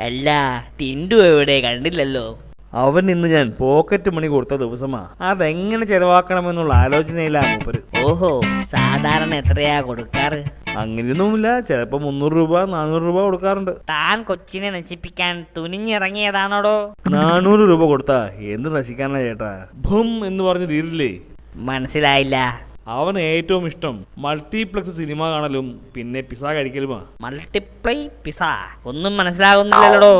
അല്ല, ടിൻഡു എവിടെ? കണ്ടില്ലല്ലോ. അവൻ ഇന്ന് ഞാൻ പോക്കറ്റ് മണി കൊടുത്ത ദിവസമാ. അതെങ്ങനെ ചെലവാക്കണമെന്നുള്ള ആലോചനയിലാ മൂപ്പര്. ഓഹോ, സാധാരണ എത്രയാ കൊടുക്കാറ്? അങ്ങനെയൊന്നുമില്ല, ചിലപ്പോ 300 രൂപ 400 രൂപ കൊടുക്കാറുണ്ട്. താൻ കൊച്ചിനെ നശിപ്പിക്കാൻ തുനിഞ്ഞിറങ്ങിയതാണോടോ? 400 രൂപ കൊടുത്താ എന്ത് നശിക്കാനാ ചേട്ടാ? ഭം എന്ന് പറഞ്ഞ് തീരില്ലേ? മനസ്സിലായില്ല. അവന് ഏറ്റവും ഇഷ്ടം മൾട്ടിപ്ലക്സ് സിനിമ കാണലും പിന്നെ പിസ കഴിക്കലുമാ. Multiply pizza? ഒന്നും മനസ്സിലാകുന്നില്ലല്ലോ.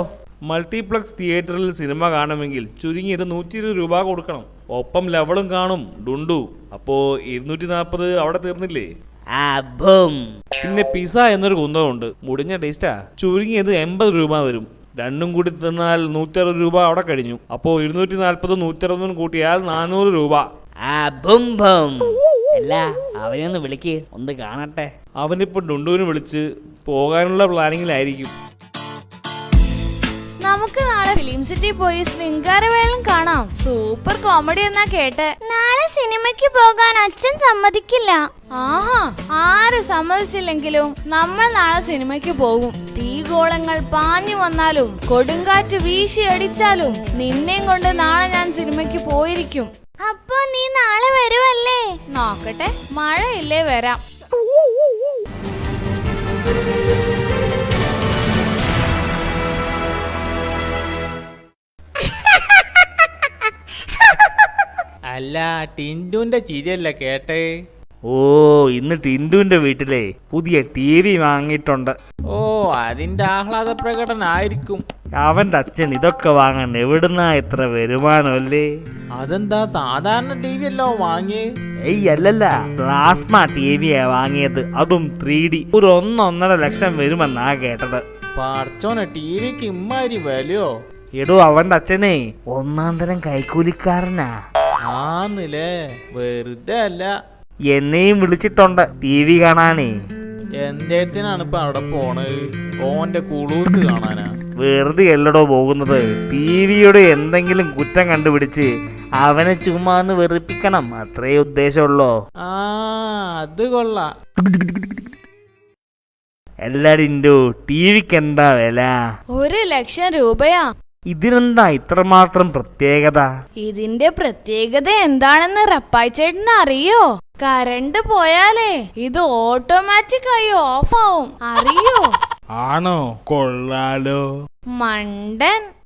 മൾട്ടിപ്ലക്സ് തിയേറ്ററിൽ സിനിമ കാണുമെങ്കിൽ ചുരുങ്ങിയത് 120 രൂപ കൊടുക്കണം. ഒപ്പം ലെവലും കാണും, ഡുണ്ടു. അപ്പോ 240 അവിടെ തീർന്നില്ലേ? പിന്നെ പിസ എന്നൊരു കുന്തമുണ്ട്, മുടിഞ്ഞ ടേസ്റ്റാ. ചുരുങ്ങിയത് 80 രൂപ വരും. രണ്ടും കൂടി തിന്നാൽ 160 രൂപ അവിടെ കഴിഞ്ഞു. അപ്പോ 240 160 കൂട്ടിയാൽ 400 രൂപ. അല്ല, അവനൊന്ന് വിളിക്ക്, ഒന്ന് കാണട്ടെ. അവനിപ്പോ ഡുണ്ടുവിന് വിളിച്ച് പോകാനുള്ള പ്ലാനിങ്ങിലായിരിക്കും. നമുക്ക് നാളെ ഫിലിം സിറ്റി പോയി ശൃംഗാരവേലം കാണാം. സൂപ്പർ കോമഡി എന്നാ കേട്ടെ. നാളെ സിനിമയ്ക്ക് പോകാൻ അച്ഛൻ സമ്മതിക്കില്ല. ആഹാ, ആര് സമ്മതിച്ചില്ലെങ്കിലും നമ്മൾ നാളെ സിനിമയ്ക്ക് പോകും. തീഗോളങ്ങൾ പാഞ്ഞു വന്നാലും കൊടുങ്കാറ്റ് വീശി അടിച്ചാലും നിന്നെയും കൊണ്ട് നാളെ ഞാൻ സിനിമയ്ക്ക് പോയിരിക്കും. അപ്പൊ നീ നാളെ വരുവല്ലേ? നോക്കട്ടെ, മഴയില്ലേ വരാം. അല്ല, ടിൻഡുവിന്റെ ചിരിയല്ല കേട്ടേ. ഓ, ഇന്ന് ടിൻഡുവിന്റെ വീട്ടിലെ പുതിയ TV വാങ്ങിയിട്ടുണ്ട്. ഓ, അതിന്റെ ആഹ്ലാദ പ്രകടനായിരിക്കും. അവന്റെ അച്ഛൻ ഇതൊക്കെ വാങ്ങാൻ എവിടുന്നാ ഇത്ര വരുമാനമല്ലേ? അതെന്താ, സാധാരണ TV അല്ലോ വാങ്ങിയേ? ഏയ് അല്ലല്ല, പ്ലാസ്മ TVയാ വാങ്ങിയത്. അതും 3D. ഒരു 1.5 ലക്ഷം വരുമെന്നാ കേട്ടത്. പറച്ചോനെ, TVക്ക് ഇമ്മാതിരി വിലയോ? എടോ, അവന്റെ അച്ഛനെ ഒന്നാം തരം കൈക്കൂലിക്കാരനാ. ആന്നില്ലേ, വെറുതെ അല്ല. എന്നെയും വിളിച്ചിട്ടുണ്ട് TV കാണാനേ. എന്തേത്തിനാണ് ഇപ്പൊ അവിടെ പോണത്? ഓന്റെ കുളൂസ് കാണാനാ? വെറുതെ അല്ലടോ പോകുന്നത്, TVയുടെ എന്തെങ്കിലും കുറ്റം കണ്ടുപിടിച്ച് അവനെ ചുമ്മാ ഒന്ന് വെറുപ്പിക്കണം, അത്രേ ഉദ്ദേശമുള്ളൂ. ആ, അത് കൊള്ളാം. എല്ലാരും TVക്ക് എന്താ വില? 1 ലക്ഷം രൂപയാ. ഇതിനെന്താ ഇത്രമാത്രം പ്രത്യേകത? ഇതിന്റെ പ്രത്യേകത എന്താണെന്ന് റപ്പായി ചേട്ടന് അറിയോ? കറണ്ട് പോയാലേ ഇത് ഓട്ടോമാറ്റിക് ആയി ഓഫ് ആവും, അറിയോ? ആണോ? കൊള്ളാലോ. മണ്ടൻ.